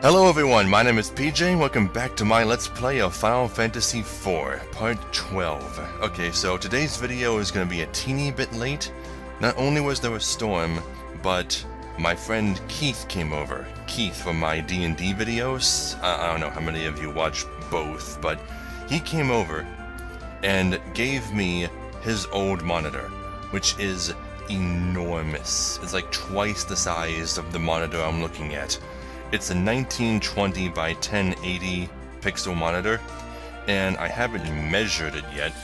Hello everyone, my name is PJ and welcome back to my Let's Play of Final Fantasy IV, Part 12. Okay, so today's video is going to be a teeny bit late. Not only was there a storm, but my friend Keith came over. Keith from my D&D videos. I don't know how many of you watch both, but he came over and gave me his old monitor, which is enormous. It's like twice the size of the monitor I'm looking at. It's a 1920 by 1080 pixel monitor, and I haven't measured it yet,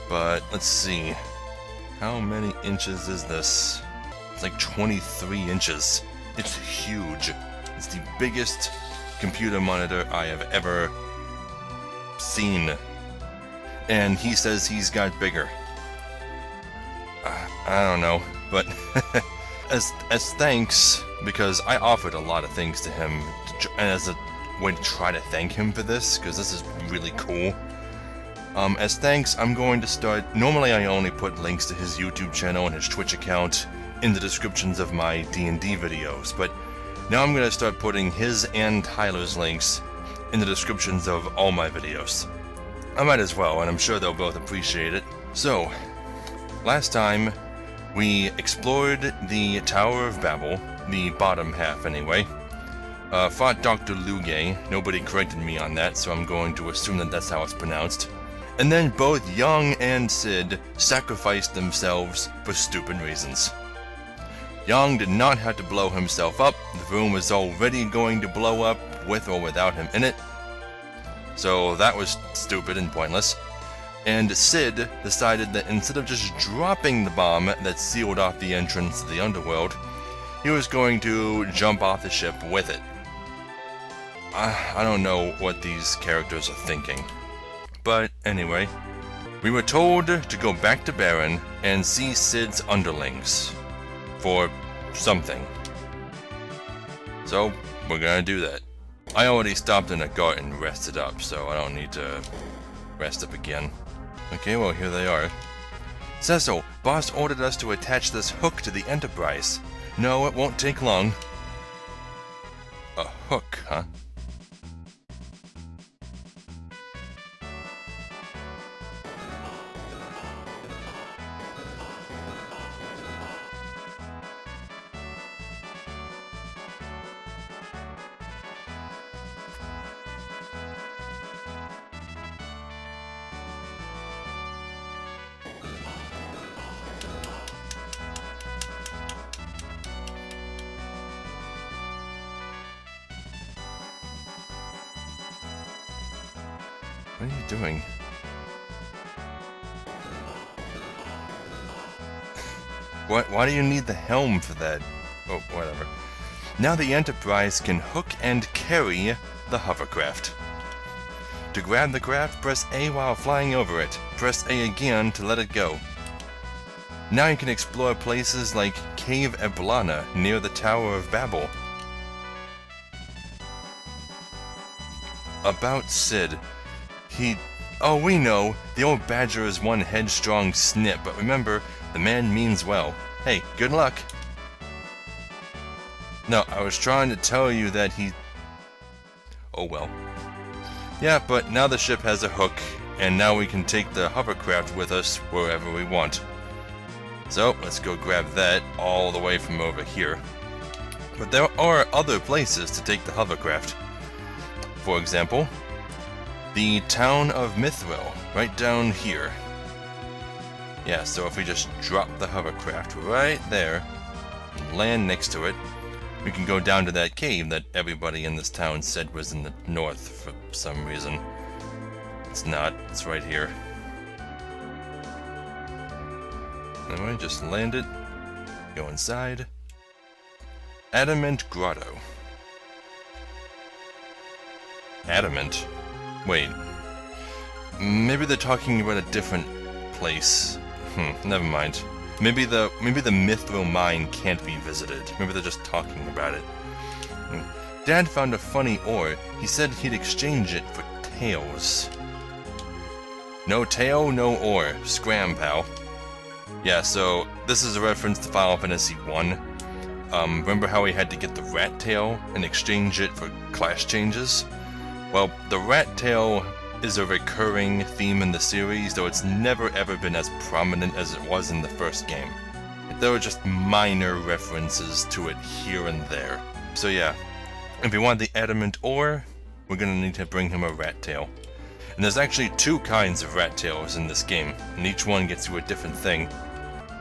but let's see. How many inches is this? It's like 23 inches. It's huge. It's the biggest computer monitor I have ever seen. And he says he's got bigger. I don't know, but as thanks, because I offered a lot of things to him, and as a way to try to thank him for this, because this is really cool. As thanks, I'm going to start. Normally I only put links to his YouTube channel and his Twitch account in the descriptions of my D&D videos, but now I'm going to start putting his and Tyler's links in the descriptions of all my videos. I might as well, and I'm sure they'll both appreciate it. So, last time we explored the Tower of Babel, the bottom half anyway. Fought Dr. Luge. Nobody corrected me on that, so I'm going to assume that that's how it's pronounced. And then both Young and Sid sacrificed themselves for stupid reasons. Young did not have to blow himself up. The room was already going to blow up with or without him in it. So that was stupid and pointless. And Sid decided that instead of just dropping the bomb that sealed off the entrance to the underworld, he was going to jump off the ship with it. I don't know what these characters are thinking. But anyway, we were told to go back to Baron and see Sid's underlings for something. So, we're gonna do that. I already stopped in a garden and rested up, so I don't need to rest up again. Okay, well, here they are. Cecil, boss ordered us to attach this hook to the Enterprise. No, it won't take long. A hook, huh? What are you doing? Why do you need the helm for that? Oh, whatever. Now the Enterprise can hook and carry the hovercraft. To grab the craft, press A while flying over it. Press A again to let it go. Now you can explore places like Cave Eblana near the Tower of Babel. About Sid. Oh, we know, the old badger is one headstrong snip, but remember, the man means well. Hey, good luck. No, I was trying to tell you that oh well. Yeah, but now the ship has a hook, and now we can take the hovercraft with us wherever we want. So, let's go grab that all the way from over here. But there are other places to take the hovercraft. For example, the town of Mithril, right down here. Yeah, so if we just drop the hovercraft right there, and land next to it, we can go down to that cave that everybody in this town said was in the north for some reason. It's not, it's right here. Anyway, just land it, go inside. Adamant Grotto. Adamant? Wait, maybe they're talking about a different place. Never mind. Maybe the Mithril mine can't be visited. Maybe they're just talking about it. Dad found a funny ore. He said he'd exchange it for tails. No tail, no ore. Scram, pal. Yeah, so this is a reference to Final Fantasy I. Remember how he had to get the rat tail and exchange it for class changes? Well, the rat tail is a recurring theme in the series, though it's never ever been as prominent as it was in the first game. There were just minor references to it here and there. So yeah, if we want the adamant ore, we're gonna need to bring him a rat tail. And there's actually 2 kinds of rat tails in this game, and each one gets you a different thing.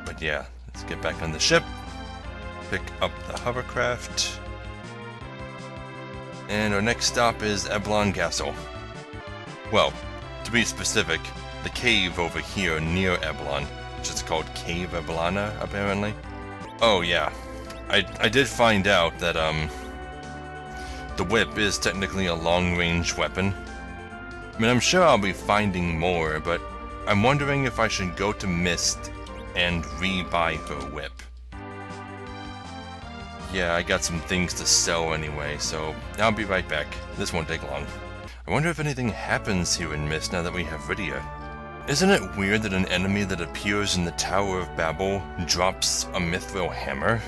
But yeah, let's get back on the ship, pick up the hovercraft, and our next stop is Eblon Castle. Well, to be specific, the cave over here near Eblon, which is called Cave Eblana, apparently. Oh yeah, I did find out that the whip is technically a long-range weapon. I mean, I'm sure I'll be finding more, but I'm wondering if I should go to Mist and re-buy her whip. Yeah, I got some things to sell anyway, so I'll be right back. This won't take long. I wonder if anything happens here in Mist now that we have Rydia. Isn't it weird that an enemy that appears in the Tower of Babel drops a mithril hammer?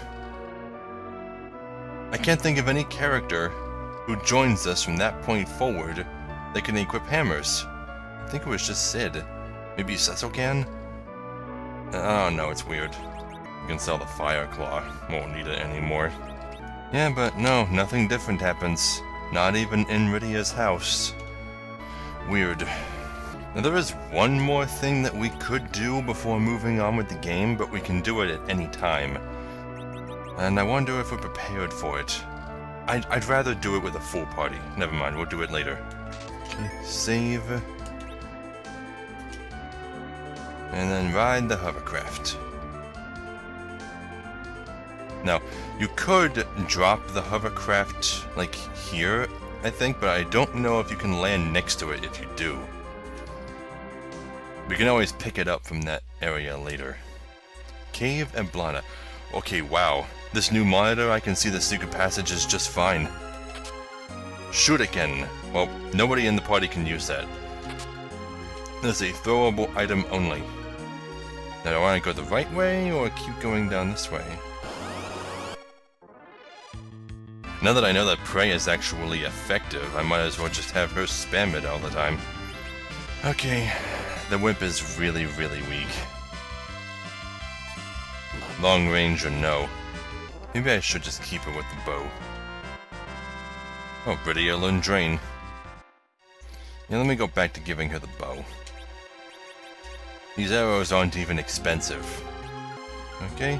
I can't think of any character who joins us from that point forward that can equip hammers. I think it was just Sid. Maybe Cecil can? Oh no, it's weird. You can sell the Fire Claw. Won't need it anymore. Yeah, but no, nothing different happens. Not even in Rydia's house. Weird. Now there is one more thing that we could do before moving on with the game, but we can do it at any time. And I wonder if we're prepared for it. I'd rather do it with a full party. Never mind, we'll do it later. Okay, save. And then ride the hovercraft. Now, you could drop the hovercraft, like, here, I think, but I don't know if you can land next to it if you do. We can always pick it up from that area later. Cave Eblana. Okay, wow. This new monitor, I can see the secret passages just fine. Shuriken. Well, nobody in the party can use that. There's a throwable item only. Now, do I want to go the right way, or keep going down this way? Now that I know that Prey is actually effective, I might as well just have her spam it all the time. Okay, the whip is really, really weak. Long range or no. Maybe I should just keep it with the bow. Oh, Rydia learned Drain. Yeah, let me go back to giving her the bow. These arrows aren't even expensive. Okay.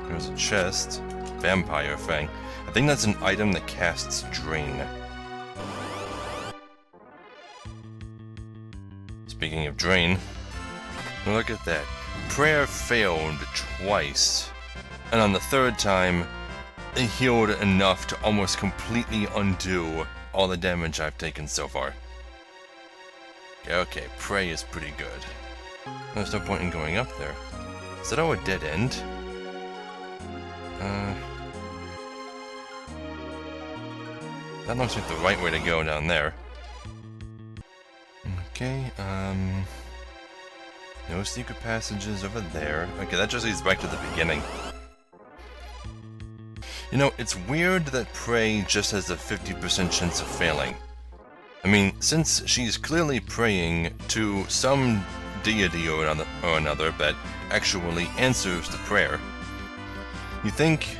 There's a chest. Vampire Fang. I think that's an item that casts Drain. Speaking of Drain, look at that. Prayer failed twice. And on the 3rd time, it healed enough to almost completely undo all the damage I've taken so far. Okay, Prey is pretty good. There's no point in going up there. Is that a dead end? That looks like the right way to go down there. Okay, no secret passages over there. Okay, that just leads back to the beginning. You know, it's weird that Prey just has a 50% chance of failing. I mean, since she's clearly praying to some deity or another that actually answers the prayer, you think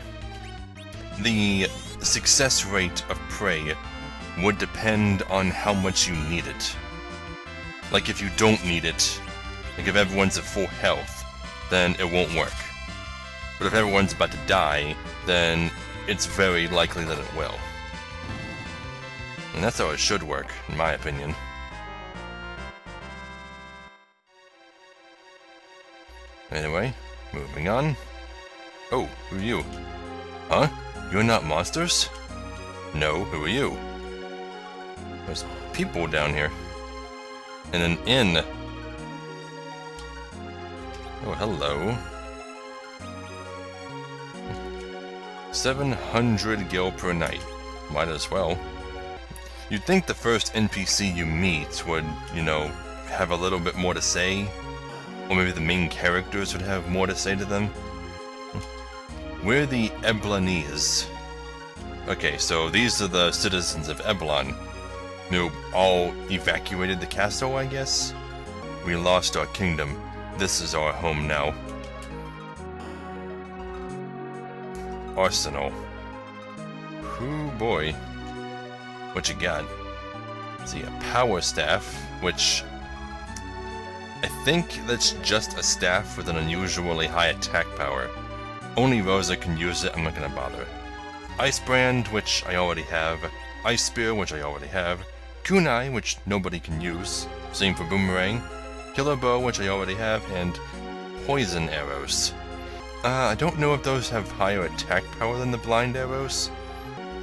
the success rate of Prey would depend on how much you need it. Like if you don't need it, like if everyone's at full health, then it won't work. But if everyone's about to die, then it's very likely that it will. And that's how it should work, in my opinion. Anyway, moving on. Oh, who are you? Huh? You're not monsters? No, who are you? There's people down here. And an inn. Oh, hello. 700 gil per night. Might as well. You'd think the first NPC you meet would, you know, have a little bit more to say. Or maybe the main characters would have more to say to them. We're the Eblanese. Okay, so these are the citizens of Eblan, who all evacuated the castle, I guess? We lost our kingdom. This is our home now. Arsenal. Ooh boy. What you got? See, a power staff, which I think that's just a staff with an unusually high attack power. Only Rosa can use it, I'm not gonna bother. Ice Brand, which I already have. Ice Spear, which I already have. Kunai, which nobody can use. Same for Boomerang. Killer Bow, which I already have. And Poison Arrows. I don't know if those have higher attack power than the Blind Arrows.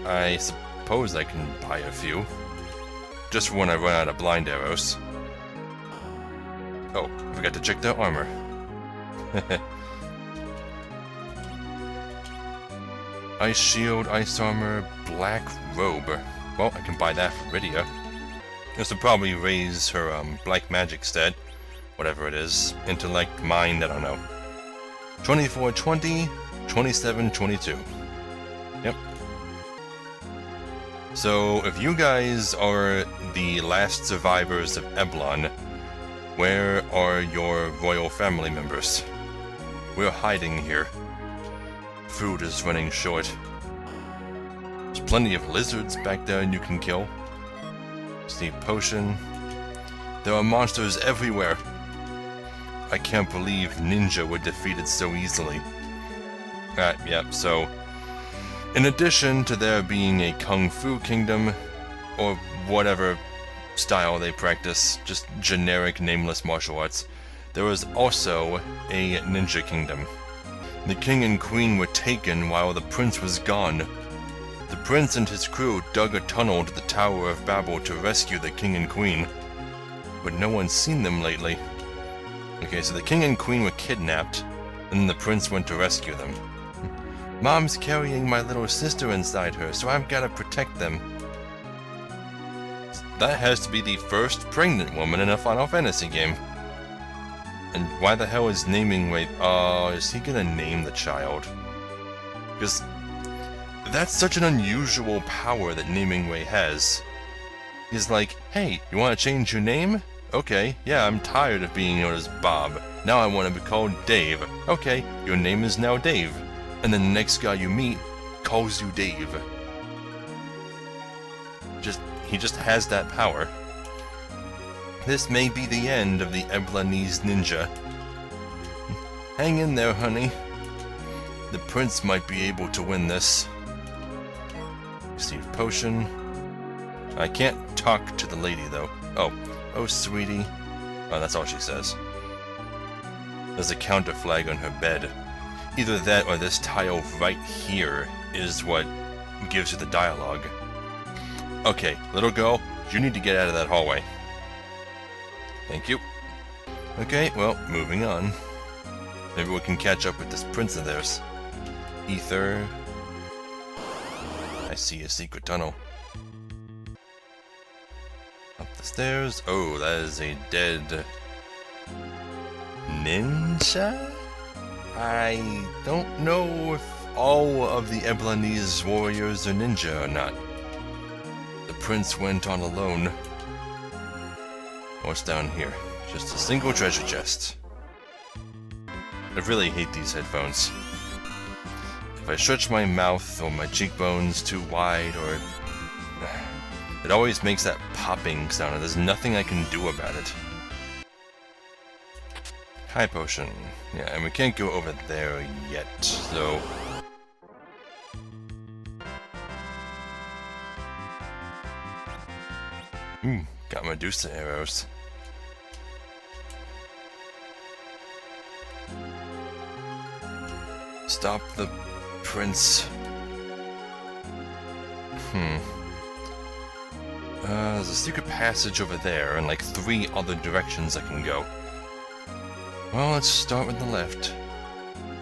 I suppose I can buy a few. Just for when I run out of Blind Arrows. Oh, I forgot to check their armor. Ice Shield, Ice Armor, Black Robe. Well, I can buy that for Rydia. This will probably raise her Black Magic stat, whatever it is, Intellect, Mind, I don't know. 24-20, 27-22. Yep. So, if you guys are the last survivors of Eblan, where are your royal family members? We're hiding here. Food is running short. There's plenty of lizards back there you can kill. Steep Potion. There are monsters everywhere. I can't believe Ninja were defeated so easily. Yep, so in addition to there being a Kung Fu kingdom, or whatever style they practice, just generic nameless martial arts, there was also a ninja kingdom. The king and queen were taken while the prince was gone. The prince and his crew dug a tunnel to the Tower of Babel to rescue the king and queen, but no one's seen them lately. Okay, so the king and queen were kidnapped, and then the prince went to rescue them. Mom's carrying my little sister inside her, so I've gotta protect them. That has to be the first pregnant woman in a Final Fantasy game. And why the hell is naming Wei... is he gonna name the child? Because that's such an unusual power that Naming Wei has. He's like, hey, you want to change your name? Okay, yeah, I'm tired of being known as Bob. Now I want to be called Dave. Okay, your name is now Dave. And then the next guy you meet calls you Dave. He just has that power. This may be the end of the Eblanese ninja. Hang in there, honey. The prince might be able to win this. Receive potion. I can't talk to the lady, though. Oh, sweetie. Oh, that's all she says. There's a counter flag on her bed. Either that or this tile right here is what gives her the dialogue. Okay, little girl, you need to get out of that hallway. Thank you. Okay, well, moving on. Maybe we can catch up with this prince of theirs. Ether. I see a secret tunnel. Up the stairs. Oh, that is a dead... ninja? I don't know if all of the Eblanese warriors are ninja or not. The prince went on alone. What's down here? Just a single treasure chest. I really hate these headphones. If I stretch my mouth or my cheekbones too wide, or... it always makes that popping sound, and there's nothing I can do about it. High potion. Yeah, and we can't go over there yet, so... got Medusa arrows. Stop the prince. There's a secret passage over there, and like 3 other directions I can go. Well, let's start with the left.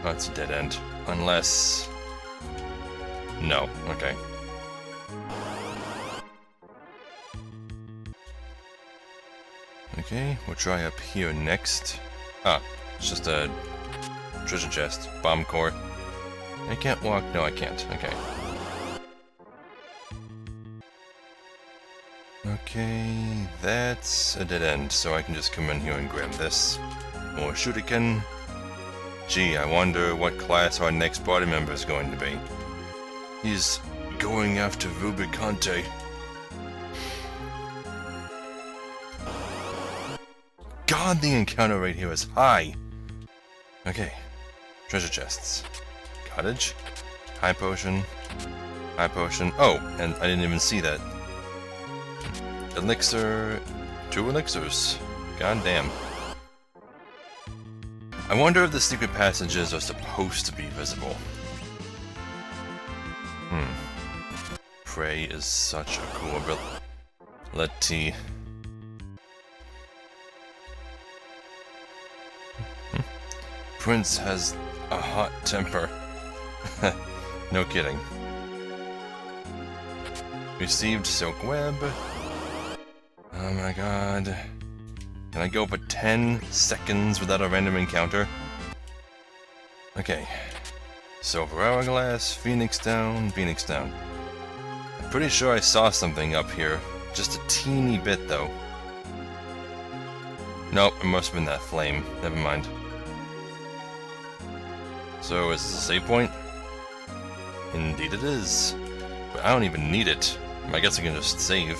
Oh, it's a dead end. Unless... no, okay. Okay, we'll try up here next. Ah, it's just a treasure chest. Bomb core. I can't walk? No, I can't. Okay. Okay, that's a dead end, so I can just come in here and grab this. More shuriken. Gee, I wonder what class our next party member is going to be. He's going after Rubicante. God, the encounter rate here is high! Okay. Treasure chests. Cottage. High potion. High potion. Oh, and I didn't even see that. Elixir. 2 elixirs. God damn. I wonder if the secret passages are supposed to be visible. Prey is such a cool ability. Prince has a hot temper. No kidding. Received silk web. Oh my god. Can I go for 10 seconds without a random encounter? Okay. Silver hourglass, Phoenix down, Phoenix down. I'm pretty sure I saw something up here. Just a teeny bit though. Nope, it must have been that flame. Never mind. So, is this a save point? Indeed it is. But I don't even need it. I guess I can just save.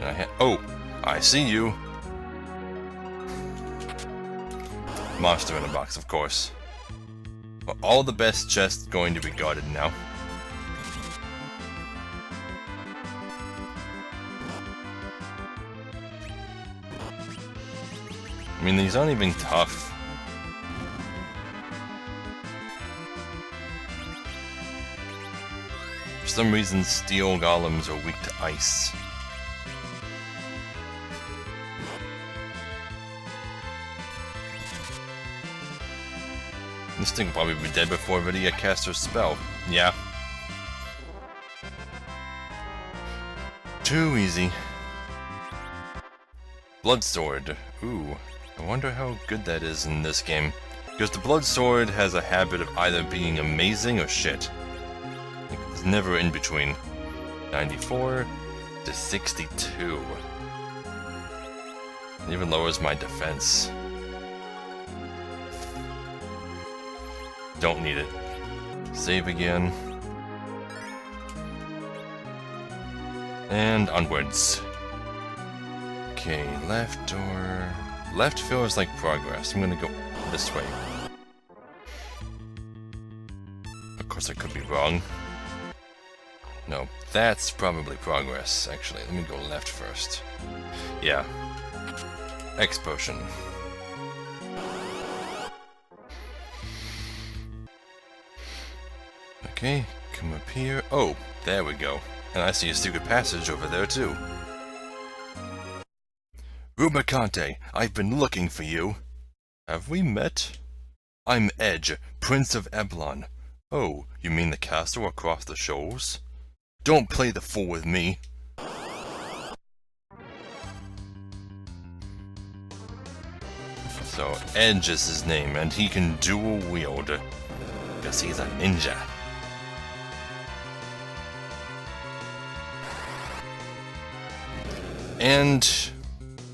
And oh! I see you! Monster in a box, of course. Well, all the best chests going to be guarded now. I mean, these aren't even tough. For some reason, steel golems are weak to ice. This thing will probably be dead before Vidia casts her spell. Yeah. Too easy. Blood Sword. Ooh. I wonder how good that is in this game. Because the Blood Sword has a habit of either being amazing or shit. It's never in between. 94 to 62. It even lowers my defense. Don't need it. Save again. And onwards. Okay, left door. Left feels like progress. I'm gonna go this way. Of course, I could be wrong. No, that's probably progress, actually. Let me go left first. Yeah. X potion. Okay, come up here. Oh, there we go. And I see a secret passage over there, too. Rubicante, I've been looking for you. Have we met? I'm Edge, Prince of Eblon. Oh, you mean the castle across the shoals? Don't play the fool with me. So, Edge is his name, and he can dual wield. Because he's a ninja. And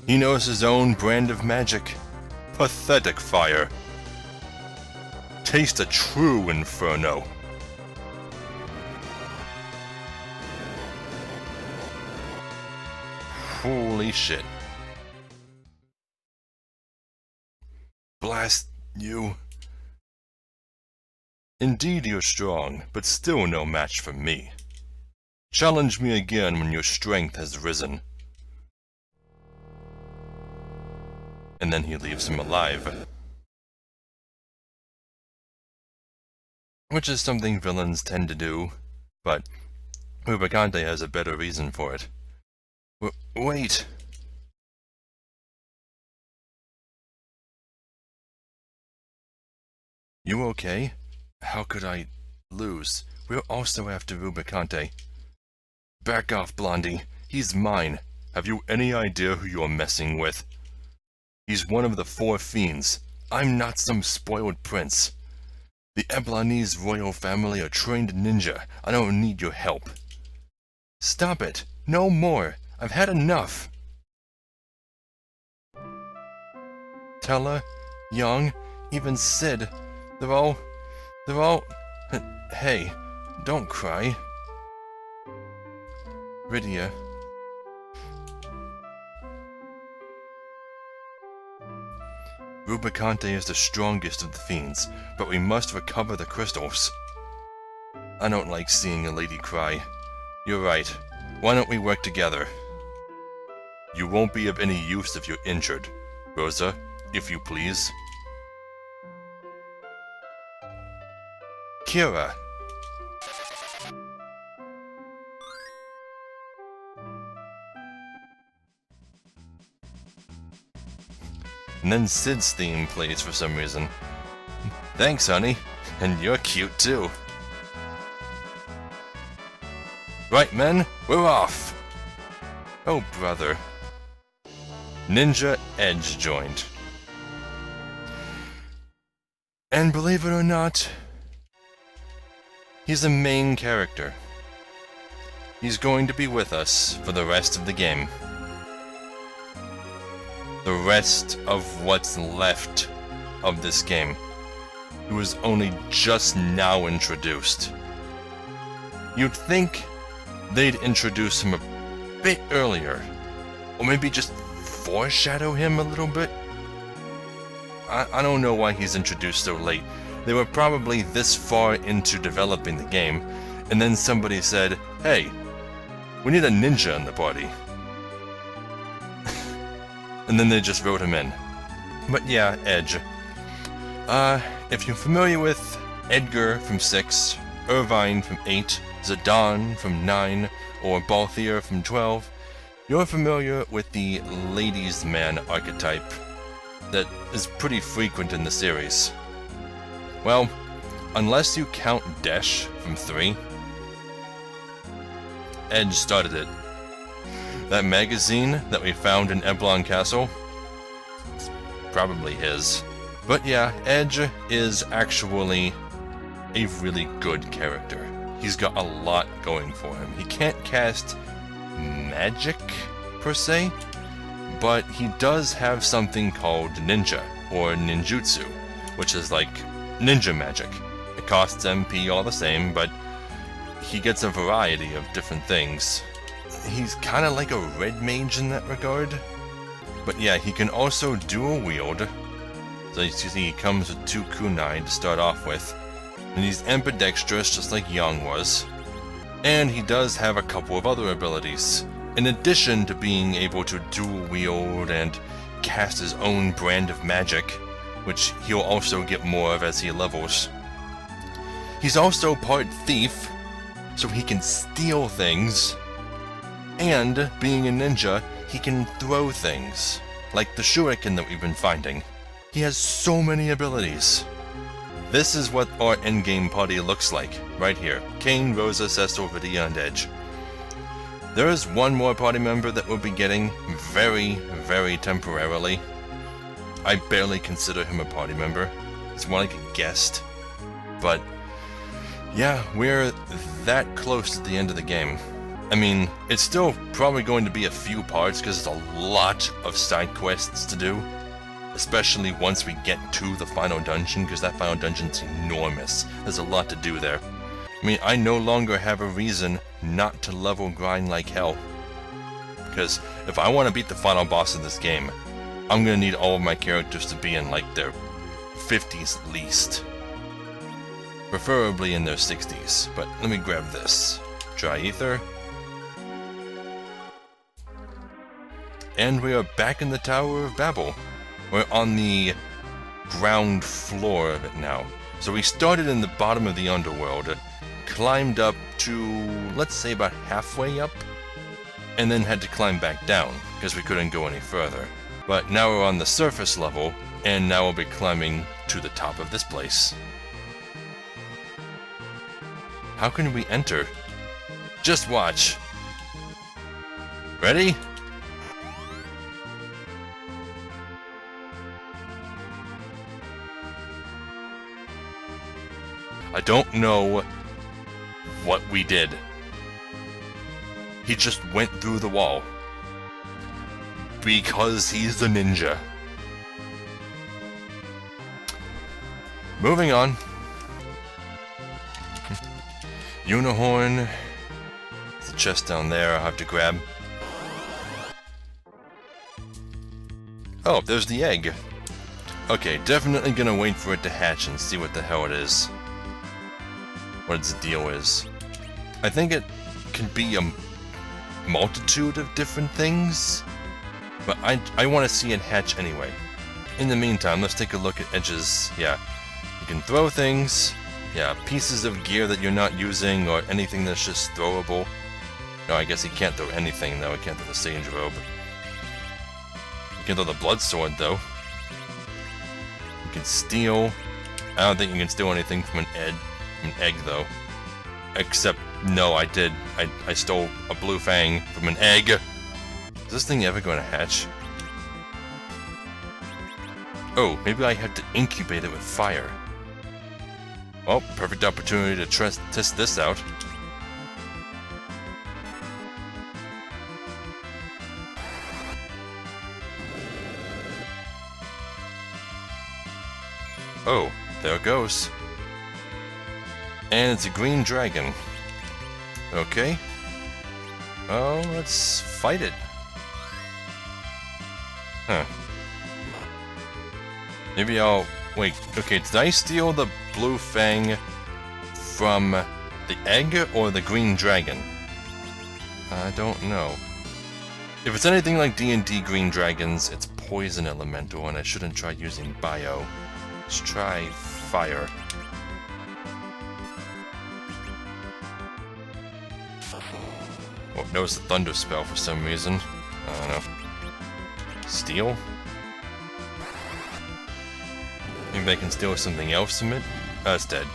he knows his own brand of magic. Pathetic fire. Taste a true inferno. Holy shit. Blast you. Indeed you're strong, but still no match for me. Challenge me again when your strength has risen. And then he leaves him alive. Which is something villains tend to do, but Rubicante has a better reason for it. Wait! You okay? How could I lose? We're also after Rubicante. Back off, Blondie. He's mine. Have you any idea who you're messing with? He's one of the 4 fiends. I'm not some spoiled prince. The Eblanese royal family are trained ninja. I don't need your help. Stop it. No more. I've had enough. Tella, Young, even Sid, they're all... Hey, don't cry. Rydia. Rubicante is the strongest of the fiends, but we must recover the crystals. I don't like seeing a lady cry. You're right. Why don't we work together? You won't be of any use if you're injured. Rosa, if you please. Kira. And then Sid's theme plays for some reason. Thanks, honey. And you're cute too. Right, men, we're off! Oh, brother. Ninja Edge joined. And believe it or not, he's a main character. He's going to be with us for the rest of the game. The rest of what's left of this game. He was only just now introduced. You'd think they'd introduce him a bit earlier, or maybe just foreshadow him a little bit. I don't know why he's introduced so late. They were probably this far into developing the game, and then somebody said, hey, we need a ninja in the party. And then they just wrote him in. But yeah, Edge. If you're familiar with Edgar from 6, Irvine from 8, Zidane from 9, or Balthier from 12, you're familiar with the ladies' man archetype that is pretty frequent in the series. Well, unless you count Desh from 3, Edge started it. That magazine that we found in Eblon Castle, it's probably his. But yeah, Edge is actually a really good character. He's got a lot going for him. He can't cast magic, per se, but he does have something called ninja, or ninjutsu, which is like ninja magic. It costs MP all the same, but he gets a variety of different things. He's kind of like a red mage in that regard. But yeah, he can also dual wield. So you see he comes with 2 kunai to start off with. And he's ambidextrous just like Yang was. And he does have a couple of other abilities. In addition to being able to dual wield and cast his own brand of magic, which he'll also get more of as he levels. He's also part thief, so he can steal things. And, being a ninja, he can throw things, like the shuriken that we've been finding. He has so many abilities. This is what our endgame party looks like, right here. Kane, Rosa, Cecil, Rydia, and Edge. There is one more party member that we'll be getting very, very temporarily. I barely consider him a party member. It's more like a guest. But, yeah, we're that close to the end of the game. I mean, it's still probably going to be a few parts because there's a lot of side quests to do. Especially once we get to the final dungeon, because that final dungeon's enormous. There's a lot to do there. I mean, I no longer have a reason not to level grind like hell. Because if I want to beat the final boss of this game, I'm going to need all of my characters to be in like their 50s at least. Preferably in their 60s. But let me grab this. Dry ether. And we are back in the Tower of Babel. We're on the ground floor of it now. So we started in the bottom of the underworld, climbed up to, let's say, about halfway up, and then had to climb back down, because we couldn't go any further. But now we're on the surface level, and now we'll be climbing to the top of this place. How can we enter? Just watch. Ready? I don't know what we did. He just went through the wall. Because he's a ninja. Moving on. Unicorn. There's a chest down there I'll have to grab. Oh, there's the egg. Okay, definitely gonna wait for it to hatch and see what the hell it is. What its deal is. I think it can be a multitude of different things, but I want to see it hatch anyway. In the meantime, let's take a look at edges. Yeah, you can throw things. Yeah, pieces of gear that you're not using or anything that's just throwable. No, I guess he can't throw anything though. He can't throw the sage robe. You can throw the blood sword though. You can steal. I don't think you can steal anything from an egg though. Except, no, I did. I stole a blue fang from an egg. Is this thing ever going to hatch? Oh, maybe I have to incubate it with fire. Well, perfect opportunity to test this out. Oh, there it goes. And it's a green dragon. Okay. Oh, let's fight it. Huh. Maybe I'll... Wait, okay, did I steal the blue fang from the egg or the green dragon? I don't know. If it's anything like D&D green dragons, it's poison elemental and I shouldn't try using bio. Let's try fire. Oh, notice the thunder spell for some reason. I don't know. Steel? Maybe I can steal something else from it? Oh, it's dead.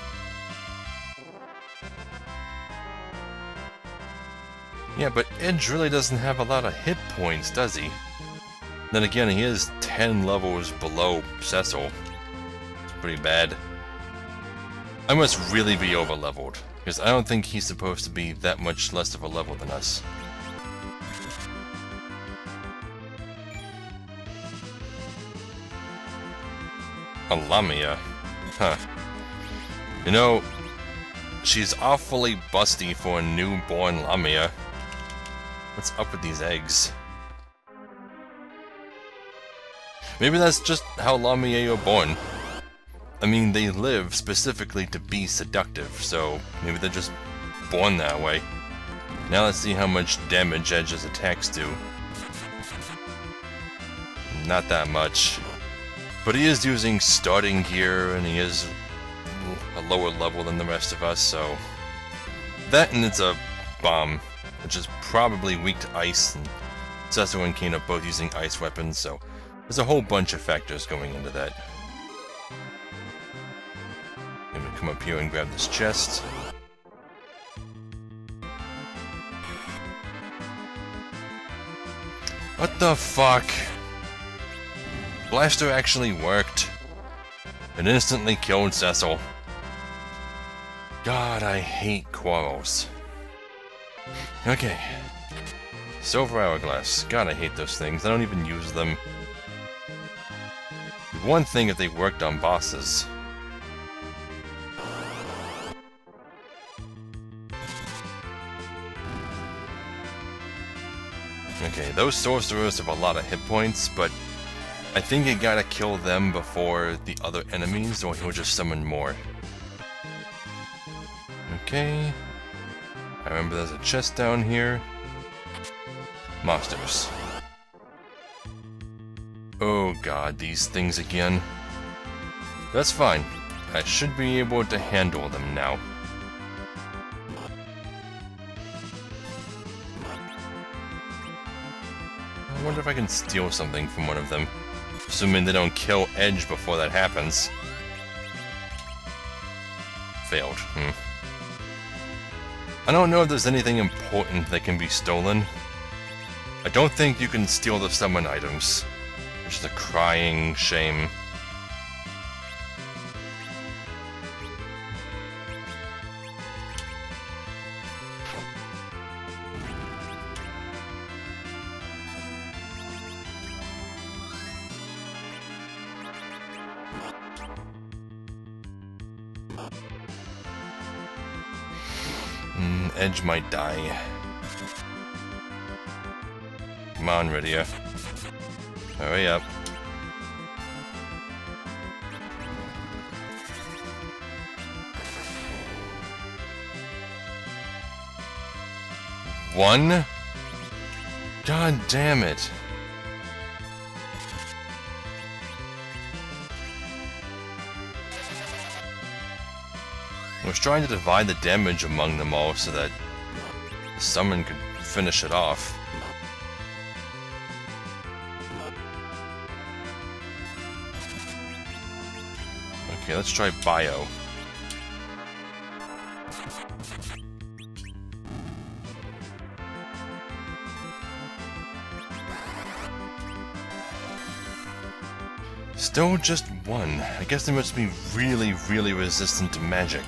Yeah, but Edge really doesn't have a lot of hit points, does he? Then again, he is 10 levels below Cecil. It's pretty bad. I must really be over-leveled, because I don't think he's supposed to be that much less of a level than us. A Lamia. Huh. You know, she's awfully busty for a newborn Lamia. What's up with these eggs? Maybe that's just how Lamia are born. I mean, they live specifically to be seductive, so maybe they're just born that way. Now let's see how much damage Edge's attacks do. Not that much. But he is using starting gear, and he is a lower level than the rest of us, so... That and it's a bomb, which is probably weak to ice, and Cecil and Kane are both using ice weapons, so there's a whole bunch of factors going into that. I'm gonna come up here and grab this chest. What the fuck? Blaster actually worked. It instantly killed Cecil. God, I hate quarrels. Okay. Silver hourglass. God, I hate those things. I don't even use them. One thing if they worked on bosses. Okay, those sorcerers have a lot of hit points, but I think you gotta kill them before the other enemies, or he'll just summon more. Okay. I remember there's a chest down here. Monsters. Oh god, these things again. That's fine. I should be able to handle them now. I wonder if I can steal something from one of them. Assuming they don't kill Edge before that happens. Failed. I don't know if there's anything important that can be stolen. I don't think you can steal the summon items. Which is a crying shame. Edge might die. Come on, Rydia. Hurry up. One? God damn it. I was trying to divide the damage among them all so that the summon could finish it off. Okay, let's try Bio. Still just one. I guess they must be really, really resistant to magic.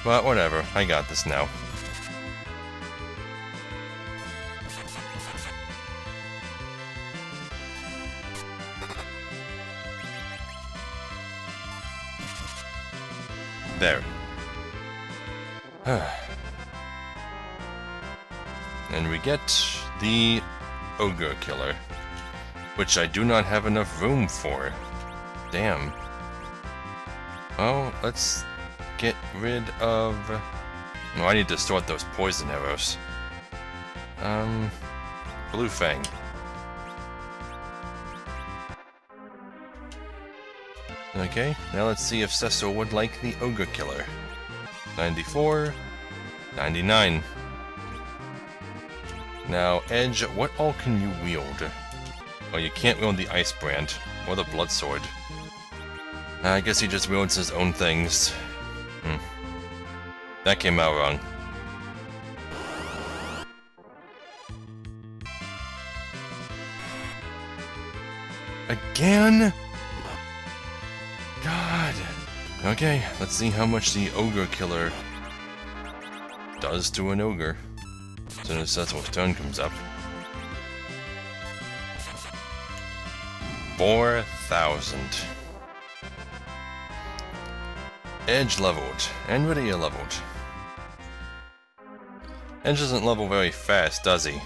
But whatever, I got this now. There. And we get the Ogre Killer, which I do not have enough room for. Damn. Oh, let's get rid of... No, I need to sort those poison arrows. Blue Fang. Okay, now let's see if Cecil would like the Ogre Killer. 94, 99. Now, Edge, what all can you wield? Oh, you can't wield the Ice Brand, or the Blood Sword. I guess he just wields his own things. That came out wrong. Again? God. Okay, let's see how much the Ogre Killer does to an ogre. As soon as Cecil's turn comes up. 4,000. Edge leveled, and Rydia leveled. Edge doesn't level very fast, does he?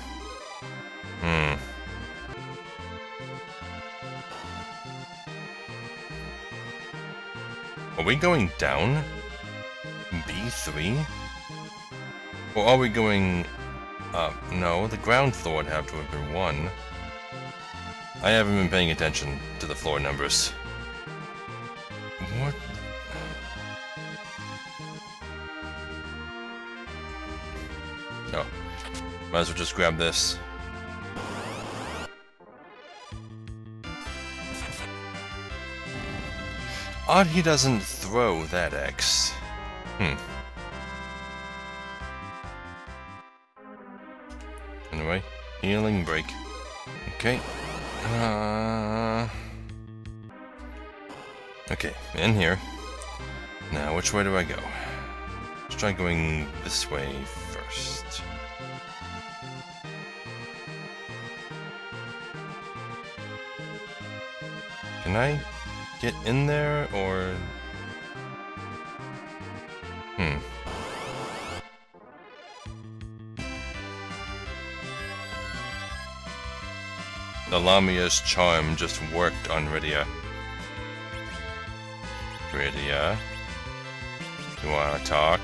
Are we going down? B3? Or are we going up? No, the ground floor would have to have been 1. I haven't been paying attention to the floor numbers. What? Oh. Might as well just grab this. Odd he doesn't throw that X. Anyway, healing break. Okay. Okay, in here. Now, which way do I go? Let's try going this way first. Can I get in there, or... The Lamia's charm just worked on Rydia. Rydia, you wanna talk?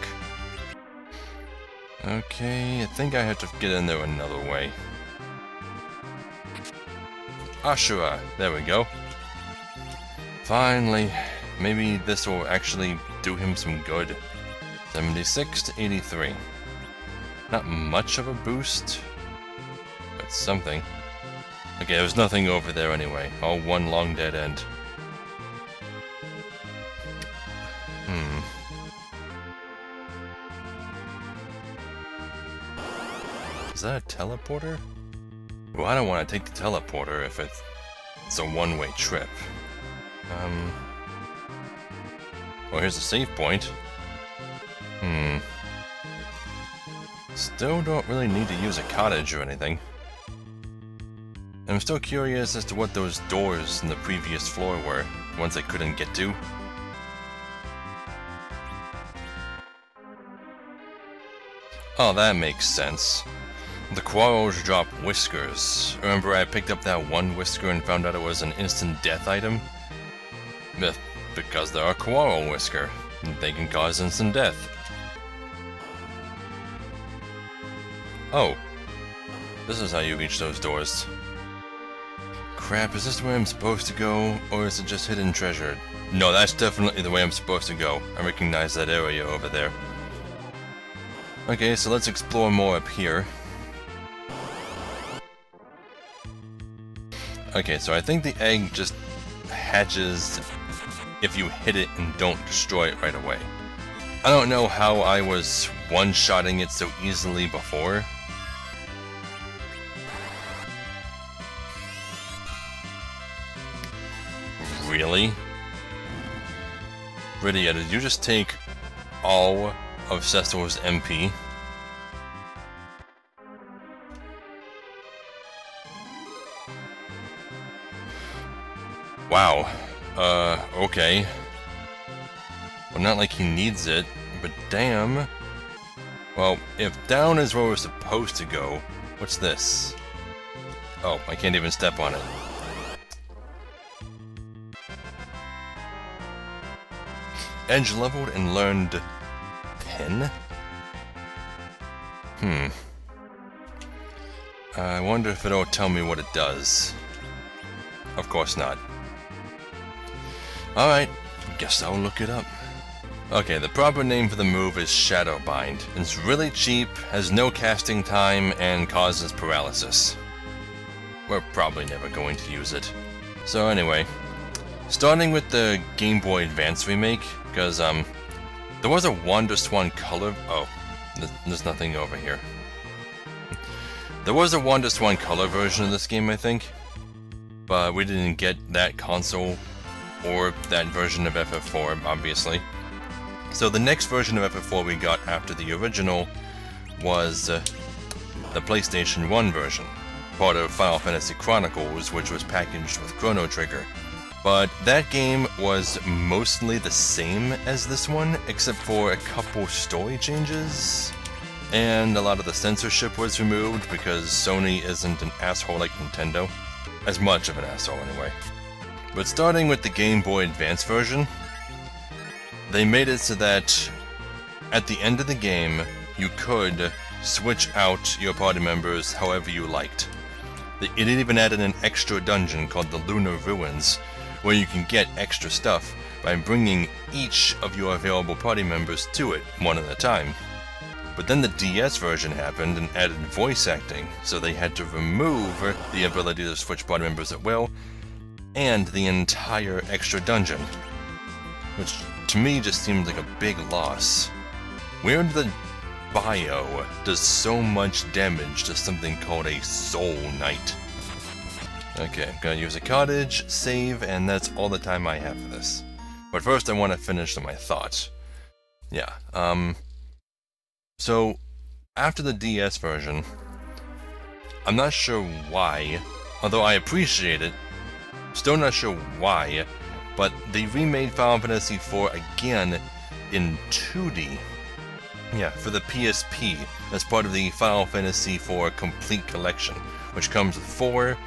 Okay, I think I have to get in there another way. Ashura, there we go. Finally, maybe this will actually do him some good. 76 to 83. Not much of a boost, but something. Okay, there's nothing over there anyway. All one long dead end. Is that a teleporter? Well, I don't want to take the teleporter if it's a one-way trip. Well, here's a save point. Still don't really need to use a cottage or anything. I'm still curious as to what those doors in the previous floor were, ones I couldn't get to. Oh, that makes sense. The quarrels drop whiskers. Remember I picked up that one whisker and found out it was an instant death item? Because they're a quarrel whisker. They can cause instant death. Oh. This is how you reach those doors. Crap, is this where I'm supposed to go, or is it just hidden treasure? No, that's definitely the way I'm supposed to go. I recognize that area over there. Okay, so let's explore more up here. Okay, so I think the egg just hatches if you hit it and don't destroy it right away. I don't know how I was one-shotting it so easily before. Really? Rydia, did you just take all of Cecil's MP? Wow. Okay. Well, not like he needs it, but damn. Well, if down is where we're supposed to go, what's this? Oh, I can't even step on it. Edge leveled and learned 10? I wonder if it'll tell me what it does. Of course not. Alright, guess I'll look it up. Okay, the proper name for the move is Shadowbind. It's really cheap, has no casting time, and causes paralysis. We're probably never going to use it. So anyway, starting with the Game Boy Advance remake, because there was a WonderSwan color... Oh, there's nothing over here. There was a WonderSwan color version of this game, I think, but we didn't get that console or that version of FF4, obviously. So the next version of FF4 we got after the original was the PlayStation 1 version, part of Final Fantasy Chronicles, which was packaged with Chrono Trigger. But that game was mostly the same as this one, except for a couple story changes. And a lot of the censorship was removed because Sony isn't an asshole like Nintendo. As much of an asshole, anyway. But starting with the Game Boy Advance version, they made it so that at the end of the game, you could switch out your party members however you liked. It even added an extra dungeon called the Lunar Ruins, where you can get extra stuff by bringing each of your available party members to it, one at a time. But then the DS version happened and added voice acting, so they had to remove the ability to switch party members at will, and the entire extra dungeon. Which, to me, just seemed like a big loss. Where the bio does so much damage to something called a Soul Knight? Okay, I'm gonna use a cottage, save, and that's all the time I have for this. But first I want to finish my thought. Yeah, so, after the DS version, I'm not sure why, although I appreciate it, still not sure why, but they remade Final Fantasy IV again in 2D. Yeah, for the PSP, as part of the Final Fantasy IV Complete Collection, which comes with 4,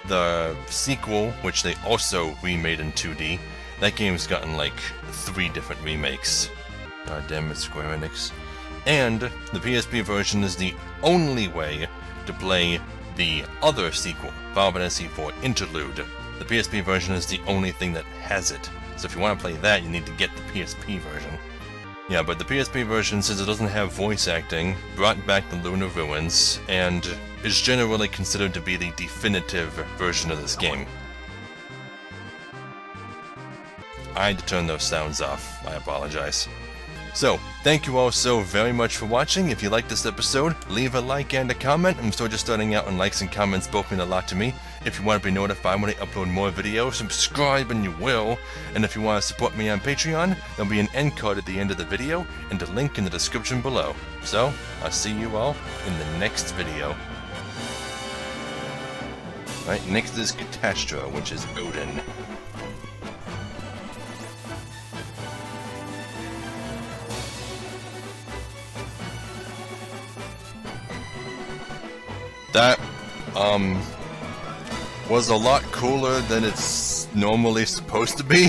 the sequel, which they also remade in 2D. That game's gotten like 3 different remakes. God damn it, Square Enix. And the PSP version is the only way to play the other sequel, Final Fantasy IV Interlude. The PSP version is the only thing that has it. So if you want to play that, you need to get the PSP version. Yeah, but the PSP version, since it doesn't have voice acting, brought back the Lunar Ruins, and is generally considered to be the definitive version of this game. I had to turn those sounds off. I apologize. So, thank you all so very much for watching. If you liked this episode, leave a like and a comment. I'm still just starting out, and likes and comments both mean a lot to me. If you want to be notified when I upload more videos, subscribe and you will. And if you want to support me on Patreon, there'll be an end card at the end of the video, and a link in the description below. So, I'll see you all in the next video. Right, next is Catastra, which is Odin. That, was a lot cooler than it's normally supposed to be.